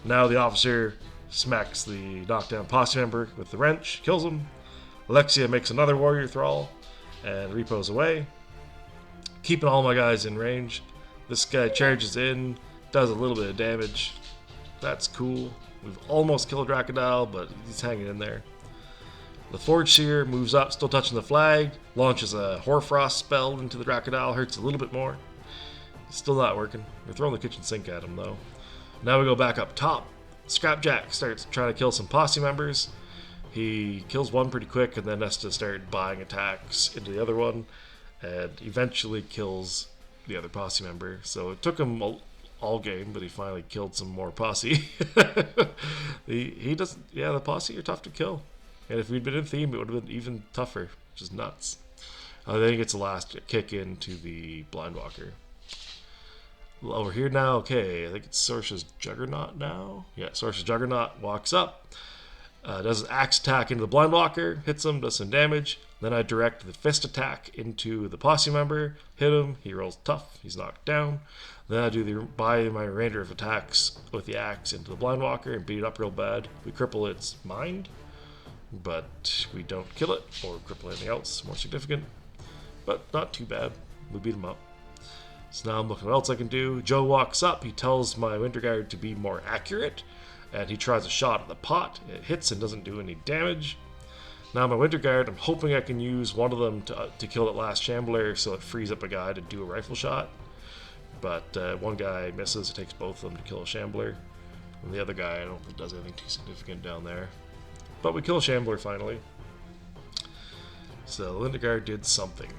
Now the officer smacks the knockdown posse member with the wrench, kills him. Alexia makes another Warrior Thrall and repos away. Keeping all my guys in range. This guy charges in, does a little bit of damage. That's cool. We've almost killed Dracodile, but he's hanging in there. The Forge Seer moves up, still touching the flag, launches a Hoarfrost spell into the Dracodile, hurts a little bit more. Still not working. We're throwing the kitchen sink at him though. Now we go back up top. Scrapjack starts trying to kill some posse members. He kills one pretty quick and then has to start buying attacks into the other one, and eventually kills the other posse member. So it took him all game, but he finally killed some more posse. he doesn't. Yeah, the posse are tough to kill, and if we'd been in theme, it would have been even tougher, which is nuts. Then he gets the last kick into the blind walker. Over here now, okay, I think it's Sorcerer's Juggernaut now. Yeah, Sorcerer's Juggernaut walks up. Does an axe attack into the blind walker, hits him, does some damage. Then I direct the fist attack into the posse member, hit him, he rolls tough, he's knocked down. Then I do my remainder of attacks with the axe into the blind walker and beat it up real bad. We cripple its mind, but we don't kill it or cripple anything else more significant. But not too bad. We beat him up. So now I'm looking what else I can do. Joe walks up. He tells my Winterguard to be more accurate, and he tries a shot at the pot. It hits and doesn't do any damage. Now my Winterguard, I'm hoping I can use one of them to kill that last Shambler so it frees up a guy to do a rifle shot. But one guy misses. It takes both of them to kill a Shambler. And the other guy, I don't think does anything too significant down there. But we kill a Shambler finally. So Winterguard did something.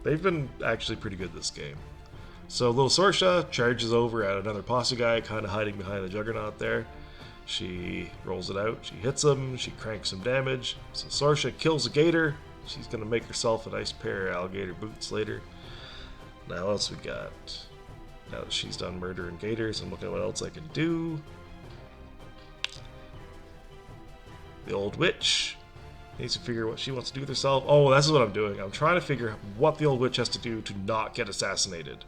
They've been actually pretty good this game. So little Sorsha charges over at another posse guy, kind of hiding behind the Juggernaut there. She rolls it out, she hits him, she cranks some damage. So Sorsha kills a gator. She's going to make herself a nice pair of alligator boots later. Now what else we got? Now that she's done murdering gators, I'm looking at what else I can do. The old witch needs to figure what she wants to do with herself. Oh, this is what I'm doing. I'm trying to figure what the old witch has to do to not get assassinated.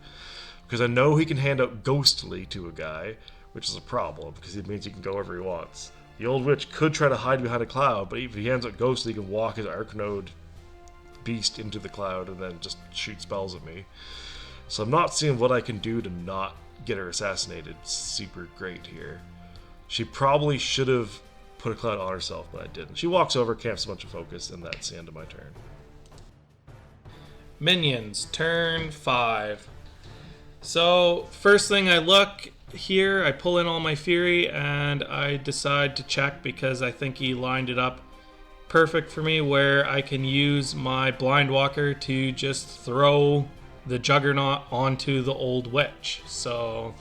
Because I know he can hand out ghostly to a guy, which is a problem, because it means he can go wherever he wants. The old witch could try to hide behind a cloud, but if he hands out ghostly, he can walk his Arcnode beast into the cloud and then just shoot spells at me. So I'm not seeing what I can do to not get her assassinated super great here. She probably should have put a cloud on herself, but I didn't. She walks over, camps a bunch of focus, and that's the end of my turn. Minions, turn 5. So, first thing I look here, I pull in all my Fury, and I decide to check because I think he lined it up perfect for me where I can use my Blind Walker to just throw the Juggernaut onto the old witch. So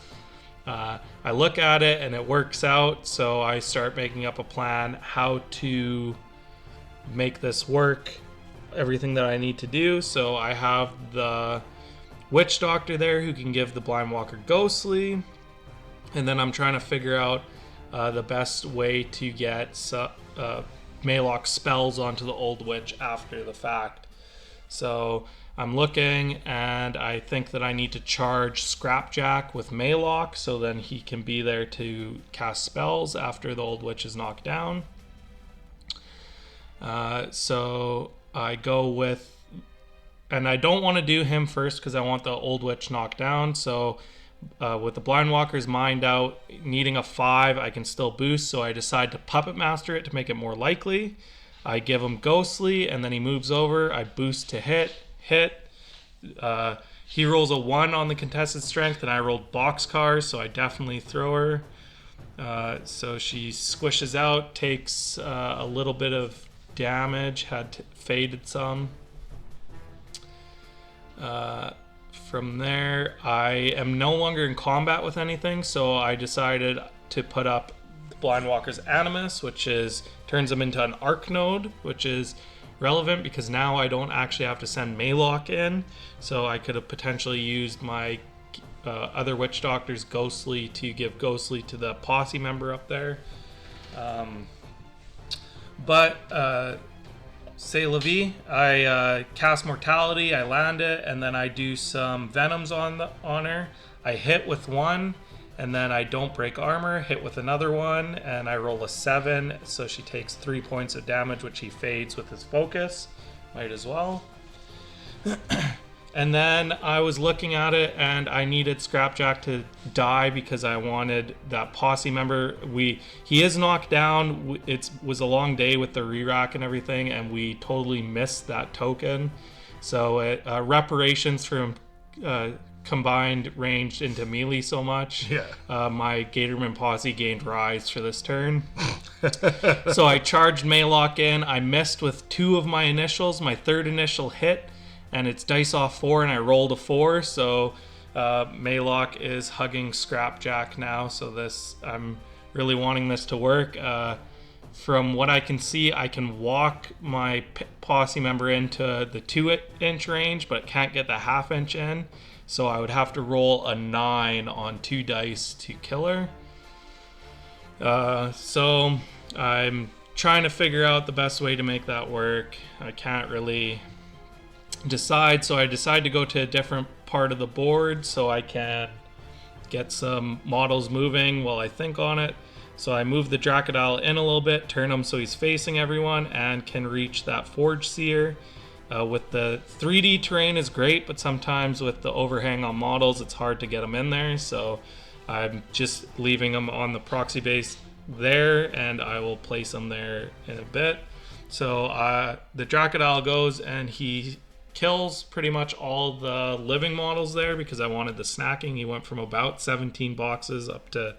I look at it and it works out, so I start making up a plan how to make this work, everything that I need to do. So I have the Witch Doctor there who can give the Blind Walker ghostly, and then I'm trying to figure out the best way to get Maelok spells onto the old witch after the fact. So I'm looking, and I think that I need to charge Scrapjack with Maelok, so then he can be there to cast spells after the old witch is knocked down. So I go with, and I don't want to do him first because I want the old witch knocked down. So with the Blind Walker's mind out, needing a 5, I can still boost. So I decide to Puppet Master it to make it more likely. I give him ghostly, and then he moves over. I boost to hit. He rolls a 1 on the contested strength, and I rolled boxcars, so I definitely throw her. So she squishes out, takes a little bit of damage, faded some. From there, I am no longer in combat with anything, so I decided to put up the Blind Walker's Animus, which turns him into an Arcnode, which is relevant because now I don't actually have to send Maelok in, so I could have potentially used my other Witch Doctor's Ghostly to give Ghostly to the Posse member up there. C'est la vie. I cast Mortality, I land it, and then I do some Venoms on her. I hit with 1, and then I don't break armor, hit with another 1, and I roll a 7, so she takes 3 points of damage, which he fades with his focus. Might as well. And then I was looking at it, and I needed Scrapjack to die because I wanted that Posse member. He is knocked down. It was a long day with the re-rack and everything, and we totally missed that token. So reparations for him combined ranged into melee so much. Yeah. My Gatorman Posse gained rise for this turn. So I charged Maelok in. I missed with 2 of my initials. My third initial hit, and it's dice off 4, and I rolled a 4, so Maelok is hugging Scrapjack now, so I'm really wanting this to work. From what I can see, I can walk my Posse member into the 2-inch range, but can't get the half-inch in, so I would have to roll a 9 on 2 dice to kill her. So I'm trying to figure out the best way to make that work. I can't really decide, so I decide to go to a different part of the board so I can get some models moving while I think on it. So I move the Dracodile in a little bit, turn him so he's facing everyone, and can reach that Forge Seer. With the 3D terrain is great, but sometimes with the overhang on models, it's hard to get them in there. So I'm just leaving them on the proxy base there, and I will place them there in a bit. So the Dracodile goes and he kills pretty much all the living models there because I wanted the snacking. He went from about 17 boxes up to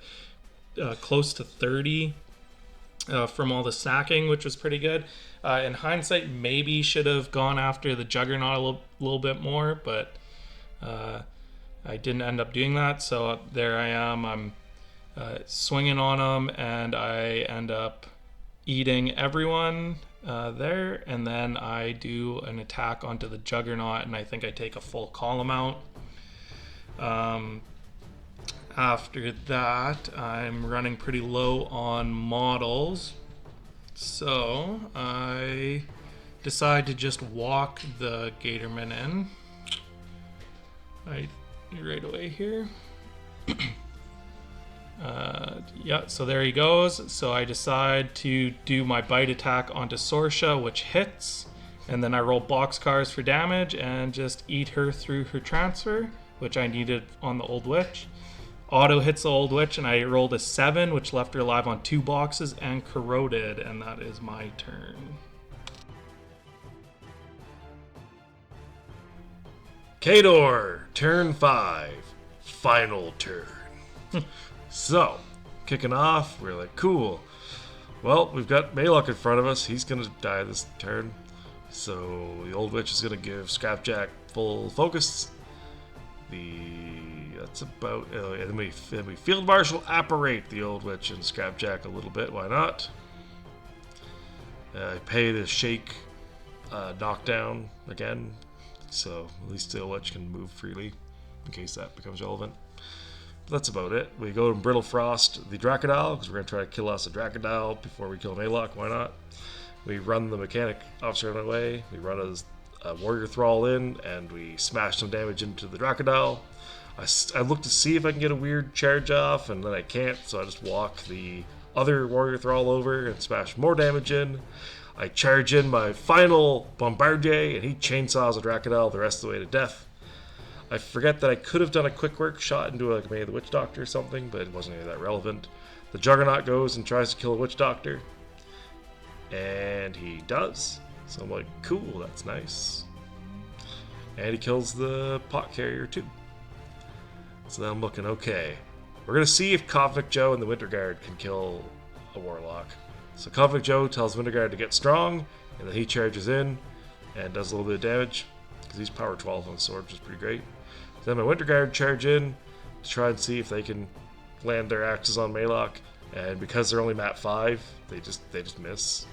close to 30 from all the snacking, which was pretty good. In hindsight, maybe should have gone after the Juggernaut a little bit more, but I didn't end up doing that. So there I am. I'm swinging on them, and I end up eating everyone there, and then I do an attack onto the Juggernaut, and I think I take a full column out. After that, I'm running pretty low on models, so I decide to just walk the Gatorman in right away here. Yeah, so there he goes. So I decide to do my bite attack onto Sorsha, which hits, and then I roll boxcars for damage and just eat her through her transfer, which I needed on the Old Witch. Auto hits the Old Witch, and I rolled a 7, which left her alive on 2 boxes and corroded, and that is my turn. Khador, turn 5, final turn. So, kicking off, we're like, cool. Well, we've got Maelok in front of us. He's going to die this turn. So, the Old Witch is going to give Scrapjack full focus. That's about... and then we Field Marshal apparate the Old Witch and Scrapjack a little bit. Why not? Pay the Shake knockdown again. So, at least the Old Witch can move freely in case that becomes relevant. That's about it. We go to Brittle Frost the Dracodile, because we're going to try to kill us a Dracodile before we kill Maelok. Why not? We run the Mechanic officer on the way. We run a Warrior Thrall in, and we smash some damage into the Dracodile. I look to see if I can get a weird charge off, and then I can't, so I just walk the other Warrior Thrall over and smash more damage in. I charge in my final Bombardier, and he chainsaws a Dracodile the rest of the way to death. I forget that I could have done a quick work shot into like maybe the Witch Doctor or something, but it wasn't any of that relevant. The Juggernaut goes and tries to kill a Witch Doctor, and he does. So I'm like, cool, that's nice. And he kills the Pot Carrier too. So then I'm looking, okay, we're going to see if Kovnik Joe and the Winterguard can kill a Warlock. So Kovnik Joe tells Winterguard to get strong, and then he charges in and does a little bit of damage, because he's power 12 on the sword, which is pretty great. Then my Winterguard charge in to try and see if they can land their axes on Maelok, and because they're only map 5, they just miss.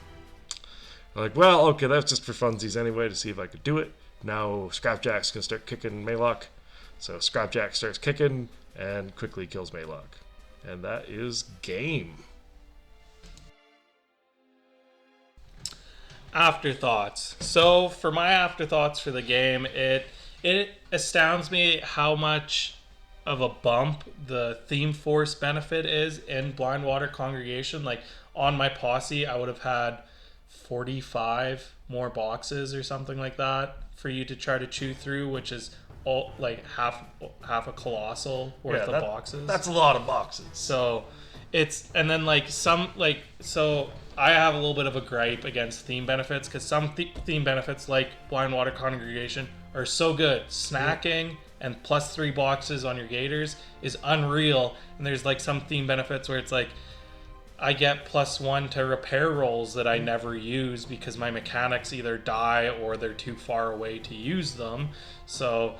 I'm like, well, okay, that's just for funsies anyway, to see if I could do it. Now Scrapjack's gonna start kicking Maelok, so Scrapjack starts kicking and quickly kills Maelok, and that is game. Afterthoughts. So for my afterthoughts for the game, it astounds me how much of a bump the theme force benefit is in Blindwater Congregation. Like on my posse, I would have had 45 more boxes or something like that for you to try to chew through, which is all like half a colossal worth of boxes. That's a lot of boxes. So it's, and then like some like, so I have a little bit of a gripe against theme benefits, because some theme benefits like Blindwater Congregation are so good. Snacking and +3 boxes on your Gators is unreal, and there's like some theme benefits where it's like I get +1 to repair rolls that I never use because my Mechaniks either die or they're too far away to use them. So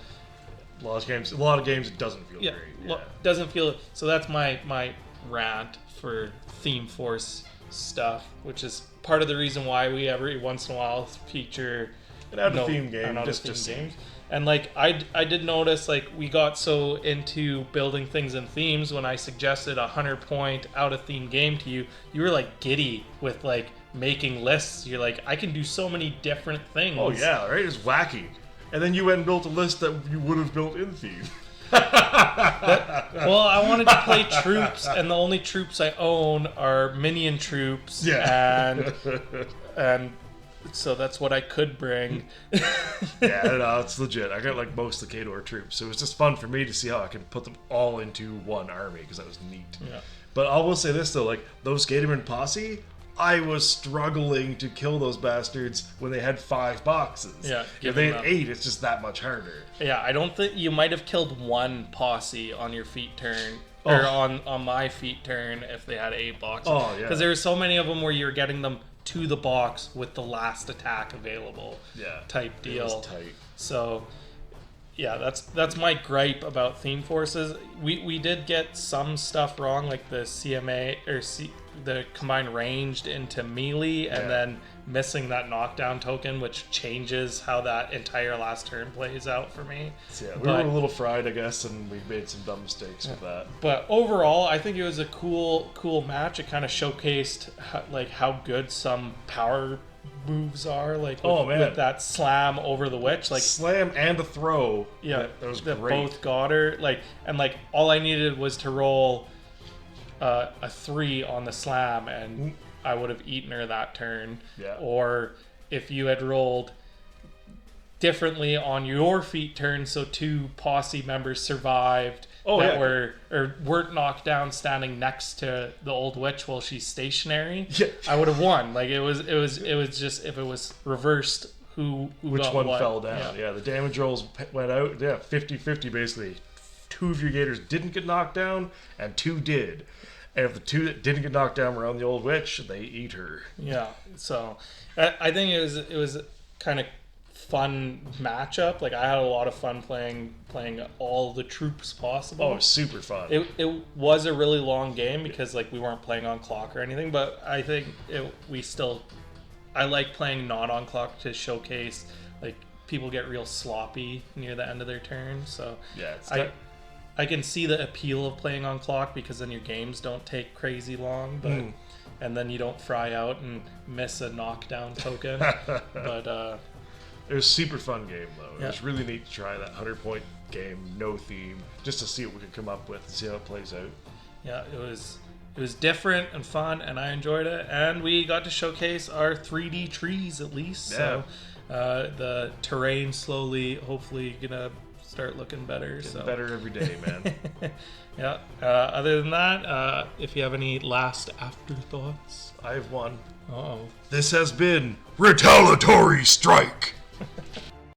a lot of games it doesn't feel great. Yeah. Doesn't feel, so that's my rant for theme force stuff, which is part of the reason why we every once in a while feature an out of theme game, just games. And like I did notice, like we got so into building things in themes when I suggested a 100-point out of theme game to you, you were like giddy with like making lists. You're like, I can do so many different things. Oh yeah, right? It's wacky. And then you went and built a list that you would have built in theme. Well, I wanted to play troops, and the only troops I own are minion troops, and so that's what I could bring. Yeah, no, it's legit. I got like most of the Khador troops, so it was just fun for me to see how I can put them all into one army because that was neat. Yeah. But I will say this though, like those Gatorman Posse, I was struggling to kill those bastards when they had 5 boxes. Yeah, if they had 8, it's just that much harder. Yeah, I don't think you might have killed one posse on your feat turn. Or on my feat turn if they had 8 boxes. Oh, yeah. Because there were so many of them where you were getting them to the box with the last attack available. Yeah. Type deal. It was tight. So, yeah, that's my gripe about Theme Forces. We did get some stuff wrong, like the CMA or the combined ranged into melee, and then missing that knockdown token, which changes how that entire last turn plays out for me. So, yeah, we were a little fried, I guess, and we made some dumb mistakes with that. But overall, I think it was a cool match. It kind of showcased how good some power moves are, like with that slam over the witch, like slam and a throw. Yeah, that was that great. Both got her, and all I needed was to roll a 3 on the slam, and I would have eaten her that turn. Yeah. Or if you had rolled differently on your feat turn, so 2 posse members survived weren't knocked down standing next to the old witch while she's stationary, I would have won. Like it was just, if it was reversed, which got one what. fell down. Yeah, the damage rolls went out. Yeah, 50-50 basically. 2 of your Gators didn't get knocked down, and 2 did. And if the 2 that didn't get knocked down were on the old witch, they eat her. Yeah, so I think it was kind of fun matchup. Like I had a lot of fun playing all the troops possible. Oh, it was super fun. It was a really long game because we weren't playing on clock or anything, but I think I like playing not on clock to showcase people get real sloppy near the end of their turn. So yeah, I can see the appeal of playing on clock because then your games don't take crazy long, but and then you don't fry out and miss a knockdown token. But it was a super fun game though. It Yeah. was really neat to try that 100-point game, no theme, just to see what we could come up with and see how it plays out. yeah, it was different and fun, and I enjoyed it. And we got to showcase our 3D trees at least. Yeah. So the terrain slowly, hopefully, gonna start looking better. Getting better every day, man. Yeah. Other than that, if you have any last afterthoughts. I have one. Uh-oh. This has been Retaliatory Strike.